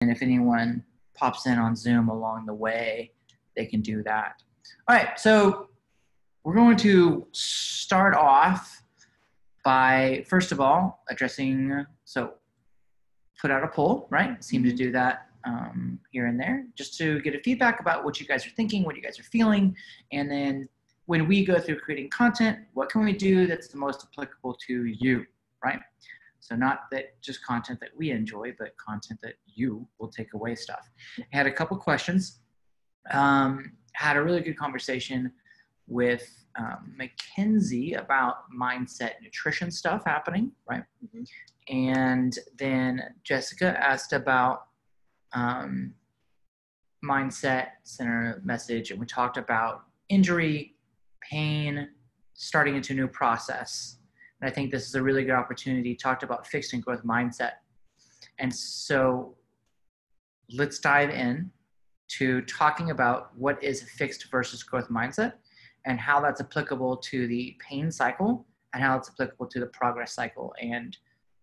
if anyone pops in on Zoom along the way, they can do that. All right, so we're going to start off by, first of all, addressing, so put out a poll, right? Seem to do that here and there, just to get a feedback about what you guys are thinking, what you guys are feeling, and then when we go through creating content, what can we do that's the most applicable to you, right? So not that just content that we enjoy, but content that you will take away stuff. I had a couple questions. Had a really good conversation with Mackenzie about mindset nutrition stuff happening, right? And then Jessica asked about mindset, center message, and we talked about injury, pain, starting into a new process. And I think this is a really good opportunity. Talked about fixed and growth mindset. And so let's dive in to talking about what is a fixed versus growth mindset and how that's applicable to the pain cycle and how it's applicable to the progress cycle, and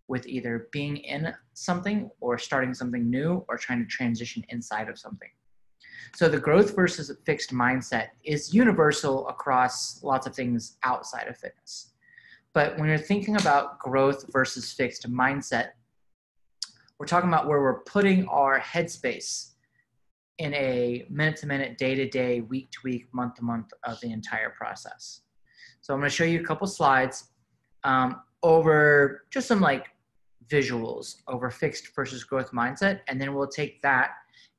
with either being in something or starting something new or trying to transition inside of something. So the growth versus fixed mindset is universal across lots of things outside of fitness. But when you're thinking about growth versus fixed mindset, we're talking about where we're putting our headspace in a minute-to-minute, day-to-day, week-to-week, month-to-month of the entire process. So I'm going to show you a couple slides over just some like visuals over fixed versus growth mindset, and then we'll take that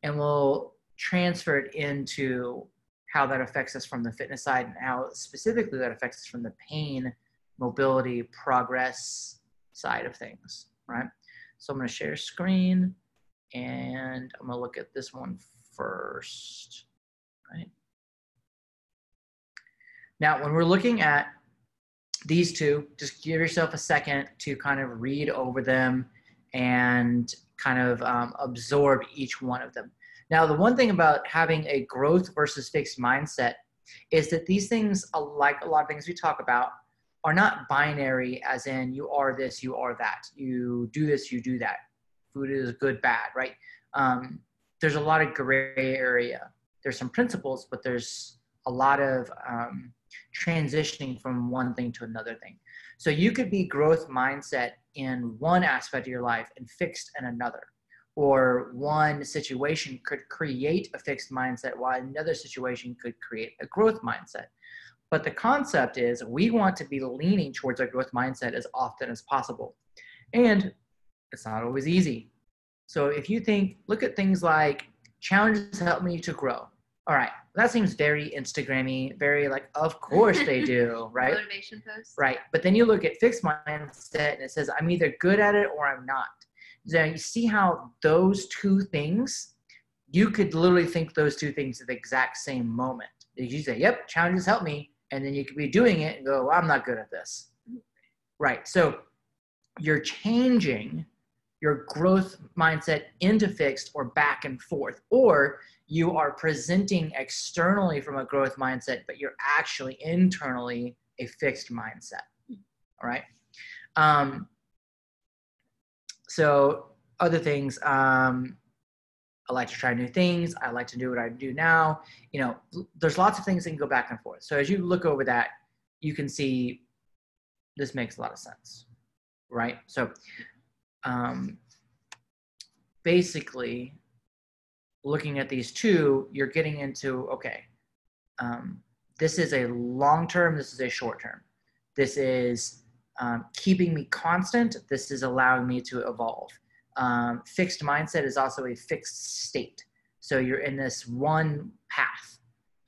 and we'll transfer it into how that affects us from the fitness side and how specifically that affects us from the pain, mobility, progress side of things, right? So I'm going to share screen and I'm going to look at this one first, right? Now, when we're looking at these two, just give yourself a second to kind of read over them and kind of absorb each one of them. Now, the one thing about having a growth versus fixed mindset is that these things, like a lot of things we talk about, are not binary, as in you are this, you are that. You do this, you do that. Food is good, bad, right? There's a lot of gray area. There's some principles, but there's a lot of transitioning from one thing to another thing. So you could be growth mindset in one aspect of your life and fixed in another. Or one situation could create a fixed mindset while another situation could create a growth mindset. But the concept is we want to be leaning towards our growth mindset as often as possible. And it's not always easy. So if you think, look at things like challenges help me to grow. All right, that seems very Instagram-y, very like, of course they do, right? Motivation posts. Right, but then you look at fixed mindset and it says, I'm either good at it or I'm not. So you see how those two things, you could literally think those two things at the exact same moment. You say, yep, challenges help me. And then you could be doing it and go, well, I'm not good at this. Right, so you're changing your growth mindset into fixed or back and forth, or you are presenting externally from a growth mindset, but you're actually internally a fixed mindset, all right? So other things, I like to try new things. I like to do what I do now. You know, there's lots of things that can go back and forth. So as you look over that, you can see this makes a lot of sense, right? So basically, looking at these two, you're getting into, okay, this is a long-term, this is a short-term. This is keeping me constant. This is allowing me to evolve. Fixed mindset is also a fixed state. So you're in this one path,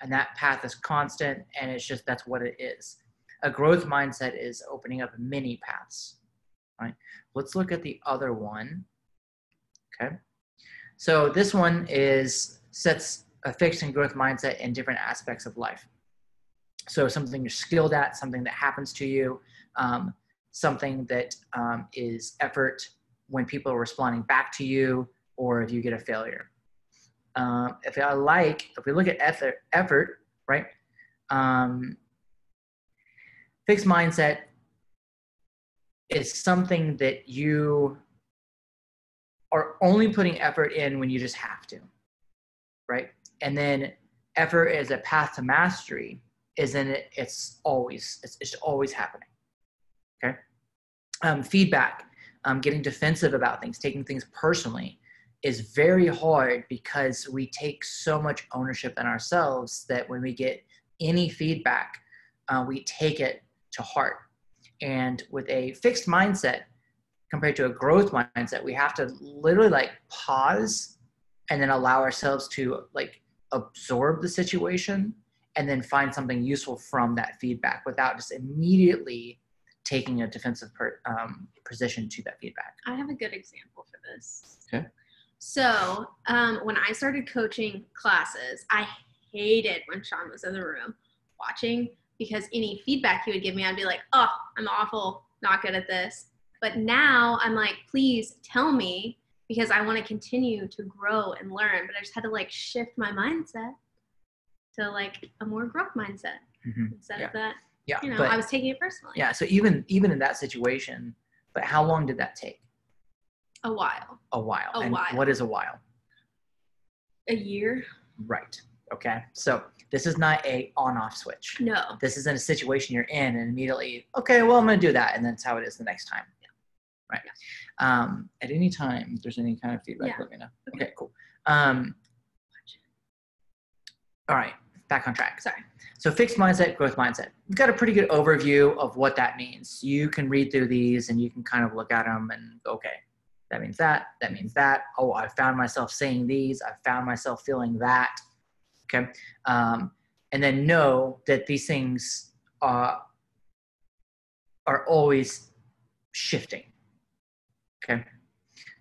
and that path is constant, and it's just, that's what it is. A growth mindset is opening up many paths, right? Let's look at the other one, okay? So this one sets a fixed and growth mindset in different aspects of life. So something you're skilled at, something that happens to you, something that is effort when people are responding back to you, or if you get a failure. If we look at effort, right? Fixed mindset is something that you are only putting effort in when you just have to, right? And then effort as a path to mastery is in it. It's always happening. Okay. Feedback, getting defensive about things, taking things personally is very hard because we take so much ownership in ourselves that when we get any feedback, we take it to heart. And with a fixed mindset compared to a growth mindset, we have to literally like pause and then allow ourselves to like absorb the situation and then find something useful from that feedback without just immediately taking a defensive position to that feedback. I have a good example for this. Okay. So when I started coaching classes, I hated when Sean was in the room watching, because any feedback he would give me, I'd be like, oh, I'm awful, not good at this. But now I'm like, please tell me, because I want to continue to grow and learn. But I just had to like shift my mindset to like a more growth mindset instead of that. Yeah, you know, but I was taking it personally. Yeah, so even in that situation, but how long did that take? A while. A while. A while. What is a while? A year. Right. Okay. So this is not a on-off switch. No. This isn't a situation you're in and immediately, okay, well, I'm going to do that. And that's how it is the next time. Yeah. Right. Yeah. At any time, if there's any kind of feedback, let me know. Okay, cool. All right. Back on track. Sorry. So fixed mindset, growth mindset. We've got a pretty good overview of what that means. You can read through these and you can kind of look at them and okay, that means that, that means that. Oh, I found myself saying these. I found myself feeling that. Okay. And then know that these things are always shifting. Okay.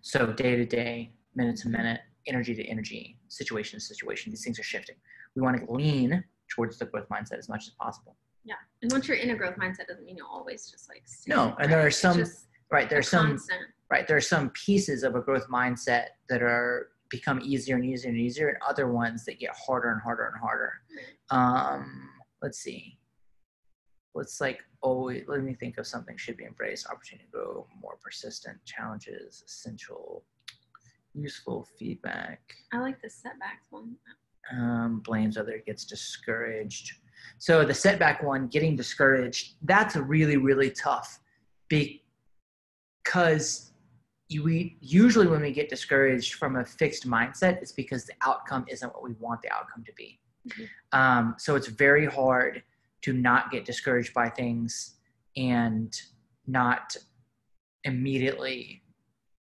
So day to day, minute to minute, energy to energy, situation to situation, these things are shifting. We want to lean towards the growth mindset as much as possible. Yeah. And once you're in a growth mindset doesn't mean you'll always just like stay. No, and there are some there's some pieces of a growth mindset that are become easier and easier and easier, and other ones that get harder and harder and harder. Let's see. Let me think of something should be embraced. Opportunity to grow, more persistent, challenges, essential, useful feedback. I like the setbacks one. Blames other, gets discouraged. So the setback one, getting discouraged, that's really, really tough because we usually when we get discouraged from a fixed mindset, it's because the outcome isn't what we want the outcome to be. Mm-hmm. So it's very hard to not get discouraged by things and not immediately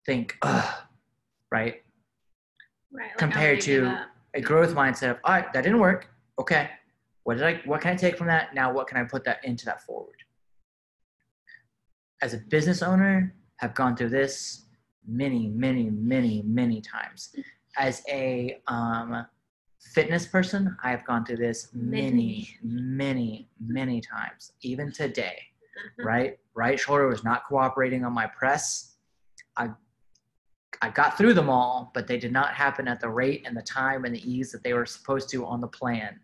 think, ugh, right? Right. Like compared to a growth mindset of, all right, that didn't work. Okay. What can I take from that? Now, what can I put that into that forward? As a business owner, have gone through this many, many, many, many times. As a fitness person, I have gone through this many, many, many times. Even today, right? Right shoulder was not cooperating on my press. I got through them all, but they did not happen at the rate and the time and the ease that they were supposed to on the plan,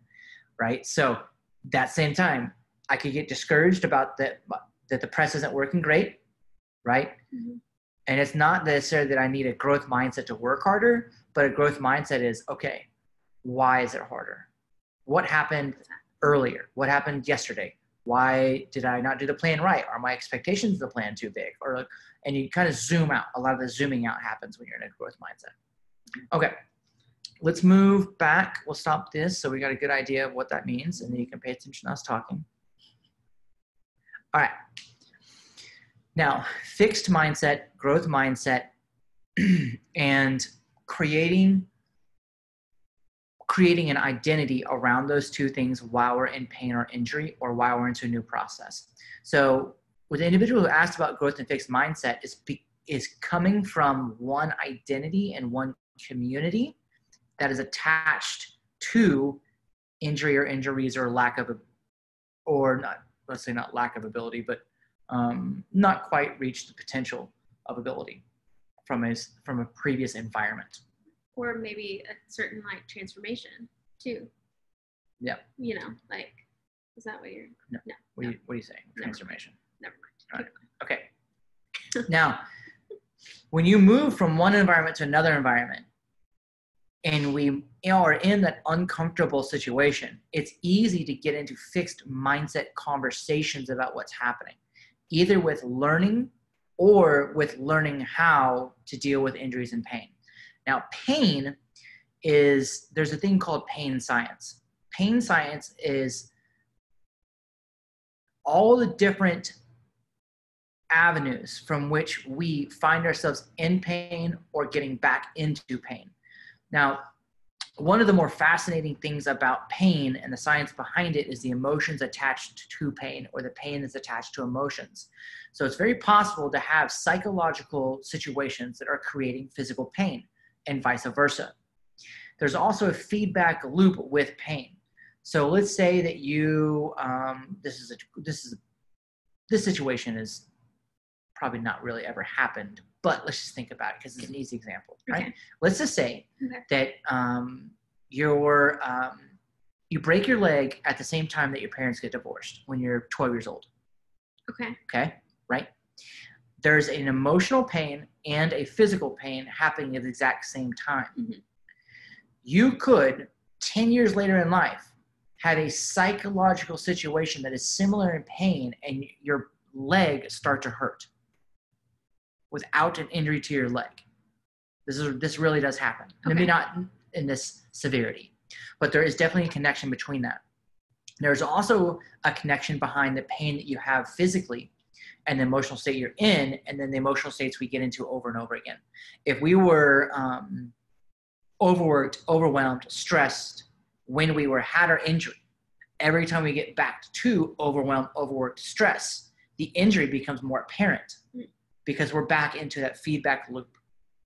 right? So that same time, I could get discouraged about that the press isn't working great, right? Mm-hmm. And it's not necessarily that I need a growth mindset to work harder, but a growth mindset is, okay, why is it harder? What happened earlier? What happened yesterday? Why did I not do the plan right? Are my expectations of the plan too big? And you kind of zoom out. A lot of the zooming out happens when you're in a growth mindset. Okay, let's move back. We'll stop this so we got a good idea of what that means, and then you can pay attention to us talking. All right. Now, fixed mindset, growth mindset, and creating an identity around those two things while we're in pain or injury or while we're into a new process. So with the individual who asked about growth and fixed mindset is coming from one identity and one community that is attached to injury or injuries or let's say not lack of ability, but not quite reached the potential of ability from a previous environment. Or maybe a certain like transformation too. Yeah. You know, like, is that what you're? No. What are you saying? Transformation. Never mind. Right. Okay. Now, When you move from one environment to another environment, and we are in that uncomfortable situation, it's easy to get into fixed mindset conversations about what's happening, either with learning or with learning how to deal with injuries and pain. Now, pain is, there's a thing called pain science. Pain science is all the different avenues from which we find ourselves in pain or getting back into pain. Now, one of the more fascinating things about pain and the science behind it is the emotions attached to pain, or the pain that's attached to emotions. So it's very possible to have psychological situations that are creating physical pain, and vice versa. There's also a feedback loop with pain. So let's say that you, this situation is probably not really ever happened, but let's just think about it because it's an easy example, right? Okay. Let's just say that you break your leg at the same time that your parents get divorced when you're 12 years old. Okay, right? There's an emotional pain and a physical pain happening at the exact same time. Mm-hmm. You could, 10 years later in life, have a psychological situation that is similar in pain and your leg start to hurt without an injury to your leg. This really does happen. Okay. Maybe not in this severity, but there is definitely a connection between that. There's also a connection behind the pain that you have physically and the emotional state you're in, and then the emotional states we get into over and over again. If we were overworked, overwhelmed, stressed when we had our injury, every time we get back to overwhelmed, overworked, stress, the injury becomes more apparent because we're back into that feedback loop.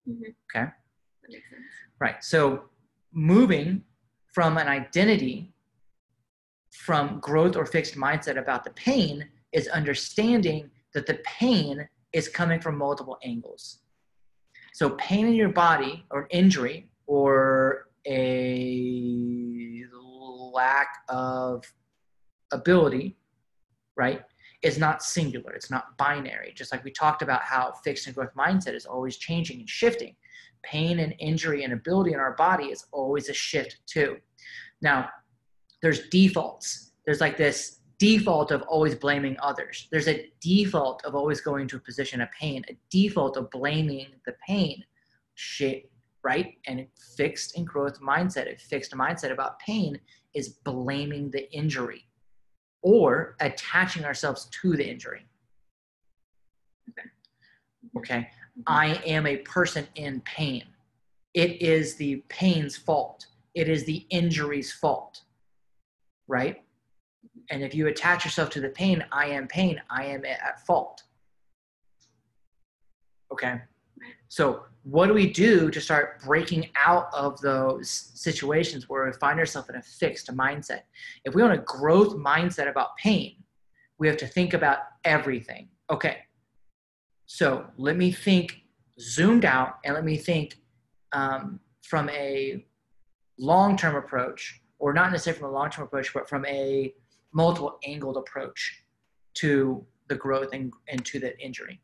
Mm-hmm. Okay? That makes sense. Right. So moving from an identity from growth or fixed mindset about the pain is understanding that the pain is coming from multiple angles. So pain in your body, or injury, or a lack of ability, right, is not singular. It's not binary. Just like we talked about how fixed and growth mindset is always changing and shifting. Pain and injury and ability in our body is always a shift too. Now, there's defaults. There's like this default of always blaming others. There's a default of always going to a position of pain, a default of blaming the pain, shit, right? And a fixed and growth mindset, a fixed mindset about pain is blaming the injury or attaching ourselves to the injury. Okay. I am a person in pain. It is the pain's fault. It is the injury's fault, right? And if you attach yourself to the pain, I am at fault. Okay. So what do we do to start breaking out of those situations where we find ourselves in a fixed mindset? If we want a growth mindset about pain, we have to think about everything. Okay. So let me think zoomed out, and let me think from a long-term approach, or not necessarily from a long-term approach, but from a multiple angled approach to the growth and to the injury.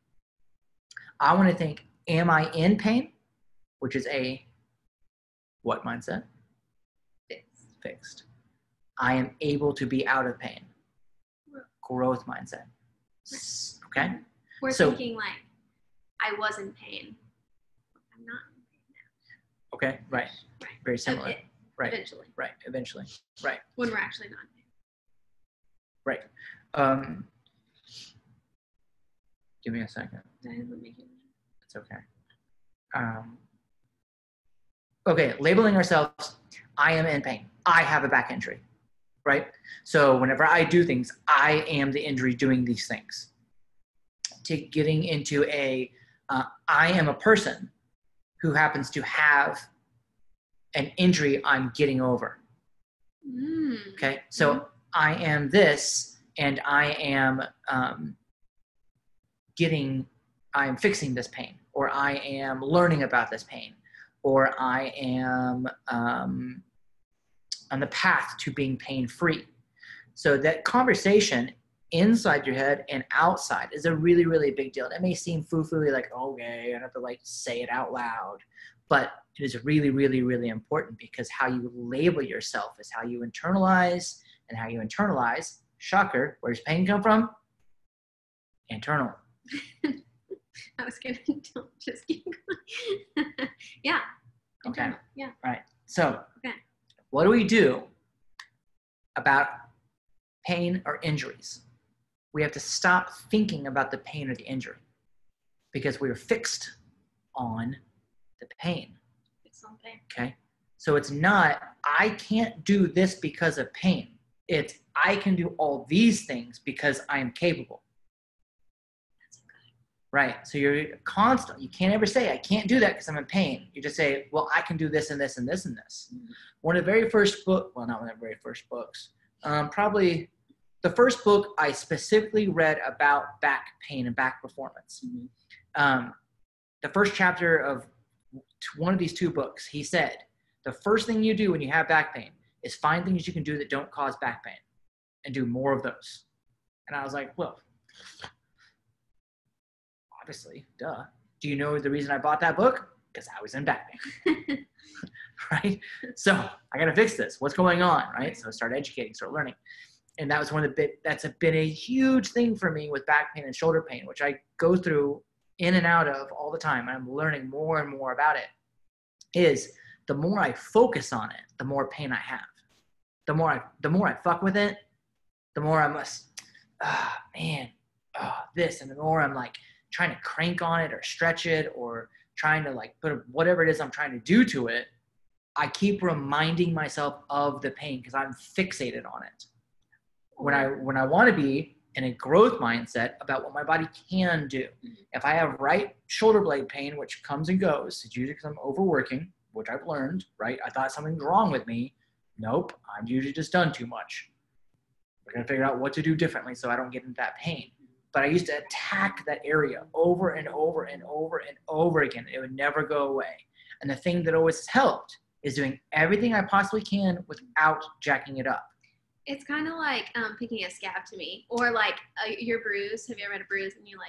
I want to think, am I in pain? Which is a what mindset? Fixed. I am able to be out of pain. Growth mindset. Okay? We're thinking like, I was in pain. I'm not in pain now. Okay, right. Very similar. Okay. Right. Eventually. Right. Eventually. Right. When we're actually not in pain. Right. Give me a second. It's okay. Okay, labeling ourselves, I am in pain. I have a back injury, right? So whenever I do things, I am the injury doing these things. To getting into I am a person who happens to have an injury I'm getting over. Okay, so I am this, and I am I'm fixing this pain, or I am learning about this pain, or I am on the path to being pain-free. So that conversation inside your head and outside is a really, really big deal. It may seem foo-foo-y, like, okay, I don't have to like say it out loud, but it is really, really, really important, because how you label yourself is how you internalize, and how you internalize, shocker, where does pain come from? Internal. I was gonna just keep going. Yeah. Okay. Internal. Yeah. Right. So Okay. what do we do about pain or injuries? We have to stop thinking about the pain or the injury, because we are fixed on the pain. Fixed on pain. Okay. So it's not, I can't do this because of pain. It's, I can do all these things because I am capable. That's good. Right. So you're constant. You can't ever say, I can't do that because I'm in pain. You just say, well, I can do this and this and this and this. Mm-hmm. One of the very first book, well, not one of the very first books, probably the first book I specifically read about back pain and back performance. Mm-hmm. The first chapter of one of these two books, he said, the first thing you do when you have back pain is find things you can do that don't cause back pain and do more of those. And I was like, well, obviously, duh. Do you know the reason I bought that book? Because I was in back pain. Right? So I got to fix this. What's going on? Right? So I started educating, started learning. And that was one of the that's been a huge thing for me with back pain and shoulder pain, which I go through in and out of all the time. And I'm learning more and more about it. Is the more I focus on it, the more pain I have. The more I fuck with it, the more I must, this, and the more I'm like trying to crank on it or stretch it or trying to like put whatever it is I'm trying to do to it, I keep reminding myself of the pain because I'm fixated on it. When I want to be in a growth mindset about what my body can do. If I have right shoulder blade pain, which comes and goes, it's usually because I'm overworking, which I've learned, right? I thought something's wrong with me. Nope, I'm usually just done too much. We're going to figure out what to do differently so I don't get into that pain. But I used to attack that area over and over and over and over again. It would never go away. And the thing that always helped is doing everything I possibly can without jacking it up. It's kind of like picking a scab to me, or like your bruise. Have you ever had a bruise and you'll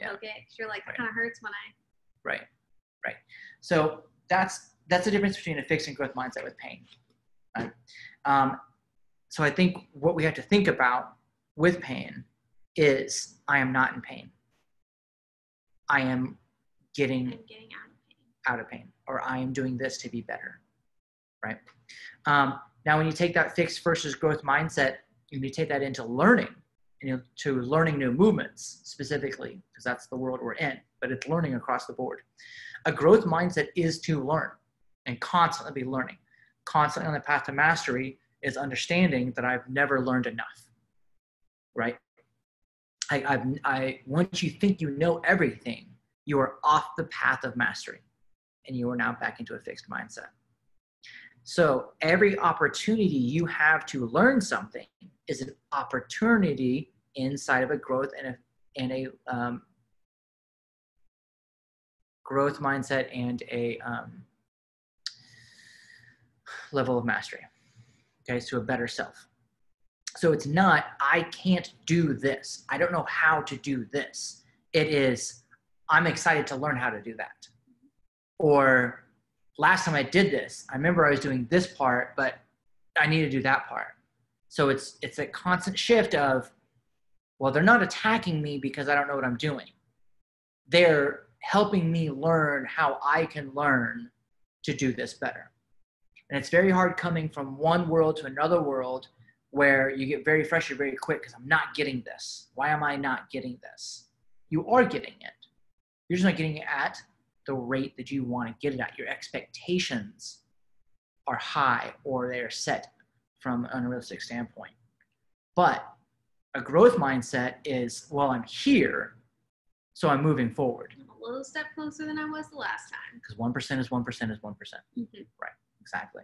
poke it? Because you're like, it kind of hurts when I. Right. So that's the difference between a fixed and growth mindset with pain. Right? So I think what we have to think about with pain is I am not in pain. I am getting out of pain, or I am doing this to be better. Right. Now, when you take that fixed versus growth mindset, and you take that into learning, to learning new movements specifically, because that's the world we're in, but it's learning across the board. A growth mindset is to learn and constantly be learning. Constantly on the path to mastery is understanding that I've never learned enough, right? Once you think you know everything, you are off the path of mastery, and you are now back into a fixed mindset. So every opportunity you have to learn something is an opportunity inside of a growth and a growth mindset and a level of mastery. Okay, so a better self. So it's not, I can't do this. I don't know how to do this. It is, I'm excited to learn how to do that. Or last time I did this, I remember I was doing this part, but I need to do that part. So it's a constant shift of, well, they're not attacking me because I don't know what I'm doing. They're helping me learn how I can learn to do this better. And it's very hard coming from one world to another world where you get very frustrated very quick because I'm not getting this. Why am I not getting this? You are getting it. You're just not getting it at the rate that you want to get it at. Your expectations are high, or they are set from an unrealistic standpoint. But a growth mindset is, well, I'm here, so I'm moving forward. I'm a little step closer than I was the last time. Because 1% is 1% is 1%. Mm-hmm. Right, exactly.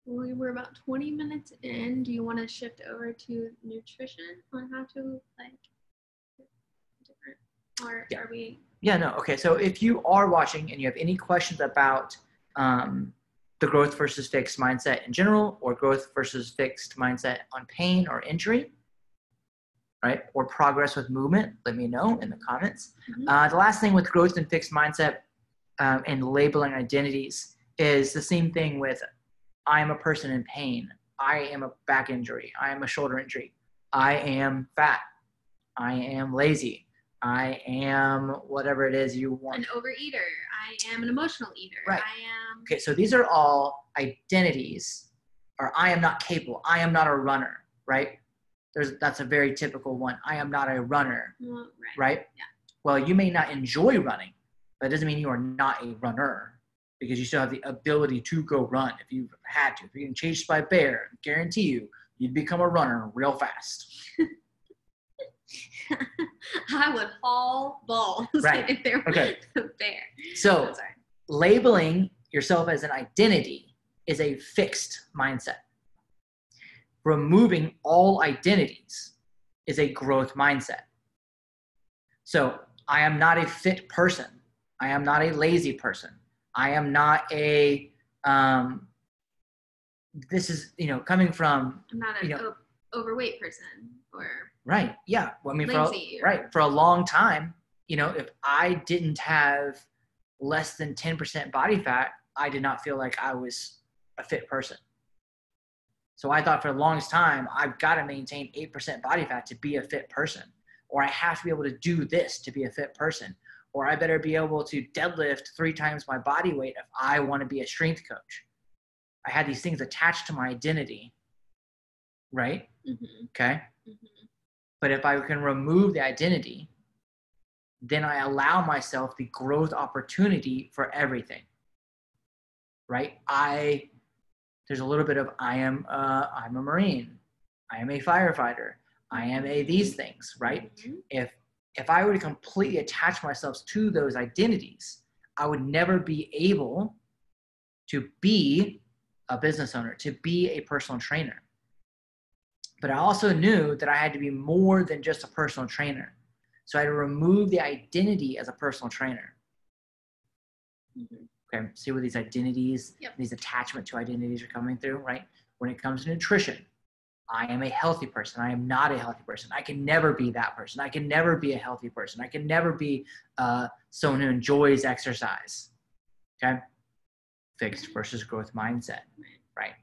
We're about 20 minutes in. Do you want to shift over to nutrition on how to different, or are we? Yeah, no. Okay. So if you are watching and you have any questions about the growth versus fixed mindset in general, or growth versus fixed mindset on pain or injury, right? Or progress with movement, let me know in the comments. Mm-hmm. The last thing with growth and fixed mindset and labeling identities is the same thing with I am a person in pain. I am a back injury. I am a shoulder injury. I am fat. I am lazy. I am whatever it is you want. An overeater. I am an emotional eater. Right. I am. Okay, so these are all identities, or I am not capable. I am not a runner, right? That's a very typical one. I am not a runner, Well, right? Yeah. Well, you may not enjoy running, but it doesn't mean you are not a runner, because you still have the ability to go run if you had to. If you're getting chased by a bear, I guarantee you, you'd become a runner real fast. I would haul balls if there was a bear. So labeling yourself as an identity is a fixed mindset. Removing all identities is a growth mindset. So I am not a fit person. I am not a lazy person. I am not a, this is, coming from, I'm not an overweight person or. Right. Yeah. Well, I mean, lazy for a long time, if I didn't have less than 10% body fat, I did not feel like I was a fit person. So I thought for the longest time, I've got to maintain 8% body fat to be a fit person, or I have to be able to do this to be a fit person, or I better be able to deadlift 3 times my body weight if I want to be a strength coach. I had these things attached to my identity, right? Mm-hmm. Okay. Mm-hmm. But if I can remove the identity, then I allow myself the growth opportunity for everything, right? There's a little bit of I'm a Marine, I am a firefighter, I am a these things, right? Mm-hmm. If I were to completely attach myself to those identities, I would never be able to be a business owner, to be a personal trainer. But I also knew that I had to be more than just a personal trainer. So I had to remove the identity as a personal trainer. Mm-hmm. Okay, see where these identities, these attachment to identities are coming through, right? When it comes to nutrition, I am a healthy person. I am not a healthy person. I can never be that person. I can never be a healthy person. I can never be someone who enjoys exercise. Okay, fixed versus growth mindset, right?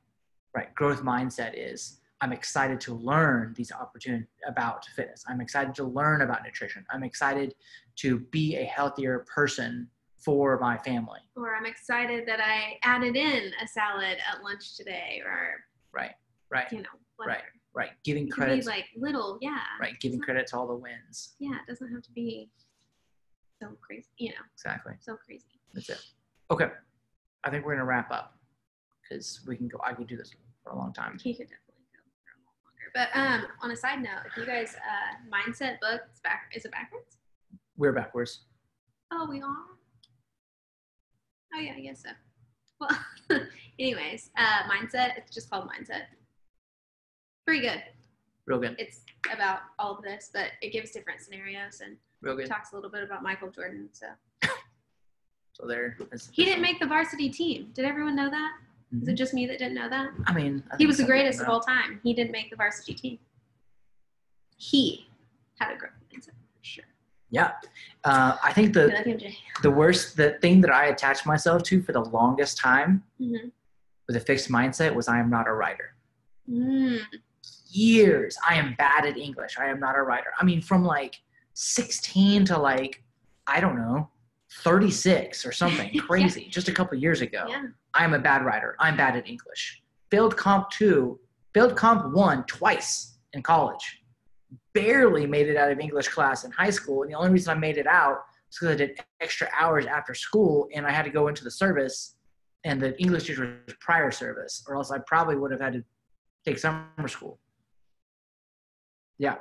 Right, growth mindset is I'm excited to learn these opportunities about fitness. I'm excited to learn about nutrition. I'm excited to be a healthier person for my family. Or I'm excited that I added in a salad at lunch today, or right, whatever. Right. Giving it credit. Be like little, Right, giving credit to all the wins. Yeah, it doesn't have to be so crazy, Exactly. So crazy. That's it. Okay, I think we're gonna wrap up because we can go. I could do this for a long time. He could definitely go for a lot longer. But on a side note, if you guys mindset book, is it backwards? We're backwards. Oh, we are. Oh yeah, I guess so. Well, anyways, mindset. It's just called mindset. Pretty good. Real good. It's about all of this, but it gives different scenarios and real good. Talks a little bit about Michael Jordan. So there. He didn't make the varsity team. Did everyone know that? Mm-hmm. Is it just me that didn't know that? I mean, he was the greatest of all time. He didn't make the varsity team. He had a growth mindset for sure. Yeah. I think the thing that I attached myself to for the longest time with a fixed mindset was I am not a writer. Years. I am bad at English. I am not a writer. I mean, from like 16 to like, I don't know, 36 or something crazy, just a couple of years ago. Yeah. I am a bad writer. I'm bad at English. Failed comp 1 twice in college. Barely made it out of English class in high school. And the only reason I made it out was because I did extra hours after school and I had to go into the service and the English teacher was prior service, or else I probably would have had to take summer school. Yeah.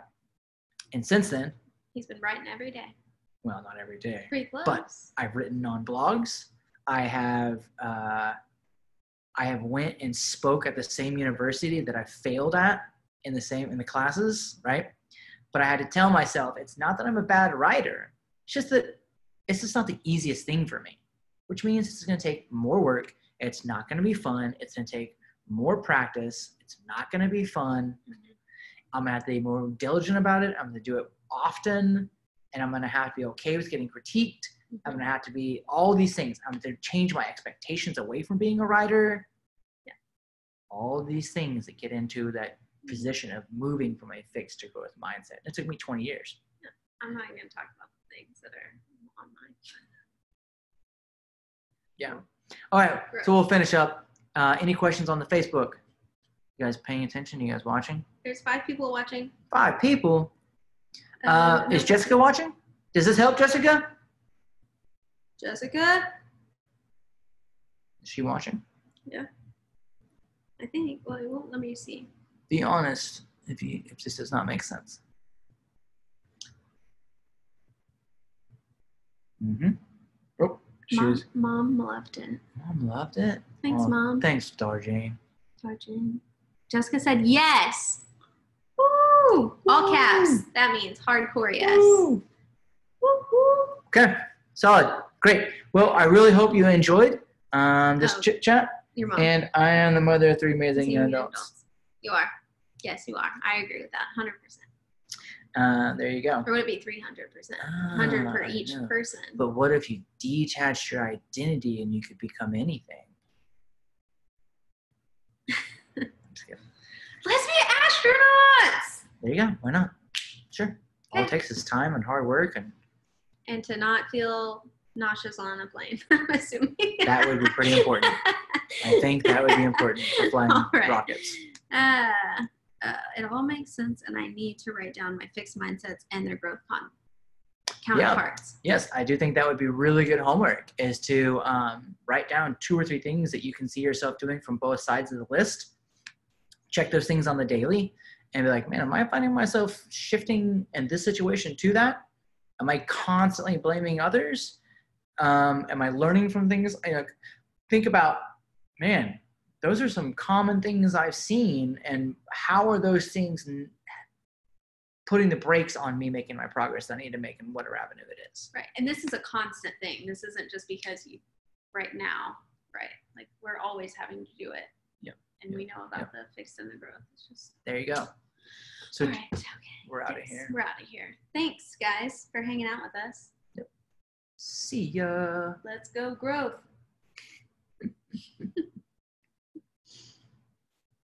And since then, he's been writing every day. Well, not every day. Pretty close. But I've written on blogs. I have went and spoke at the same university that I failed at in the classes, right? But I had to tell myself, it's not that I'm a bad writer. It's just that it's just not the easiest thing for me, which means it's going to take more work. It's not going to be fun. It's going to take more practice. It's not going to be fun. I'm going to have to be more diligent about it. I'm going to do it often, and I'm going to have to be okay with getting critiqued. I'm going to have to be all these things. I'm going to change my expectations away from being a writer. Yeah. All these things that get into that position of moving from a fixed to growth mindset. It took me 20 years. Yeah. I'm not even going to talk about the things that are on mine. Yeah. All right. So we'll finish up. Any questions on the Facebook? You guys paying attention? You guys watching? There's 5 people watching. 5 people? Is Jessica watching? Does this help, Jessica? Jessica? Is she watching? Yeah. I think. Well, it won't let me see. Be honest if this does not make sense. Mm-hmm. Oh, Mom loved it. Mom loved it? Thanks, Mom. Thanks, Darjane. Jessica said yes. Woo! All caps. That means hardcore yes. Woo! Woo-hoo. Okay. Solid. Great. Well, I really hope you enjoyed this chit chat. Your mom. And I am the mother of 3 amazing young adults. You are. Yes, you are. I agree with that. 100%. There you go. Or would it be 300%? 100 for each person. But what if you detached your identity and you could become anything? Let's be astronauts! There you go. Why not? Sure. All it takes is time and hard work and to not feel nauseous on a plane, I'm assuming. That would be pretty important. I think that would be important for flying rockets. It all makes sense, and I need to write down my fixed mindsets and their growth counterparts. Yeah. Yes, I do think that would be really good homework, is to write down 2 or 3 things that you can see yourself doing from both sides of the list. Check those things on the daily and be like, man, am I finding myself shifting in this situation to that? Am I constantly blaming others? Am I learning from things? Think about, man, those are some common things I've seen, and how are those things putting the brakes on me making my progress that I need to make in whatever avenue it is? Right. And this is a constant thing. This isn't just because you right now, right? Like, we're always having to do it. Yep. And we know about the fixed and the growth. It's just there you go. So all right, okay. We're out of here. We're out of here. Thanks, guys, for hanging out with us. Yep. See ya. Let's go growth.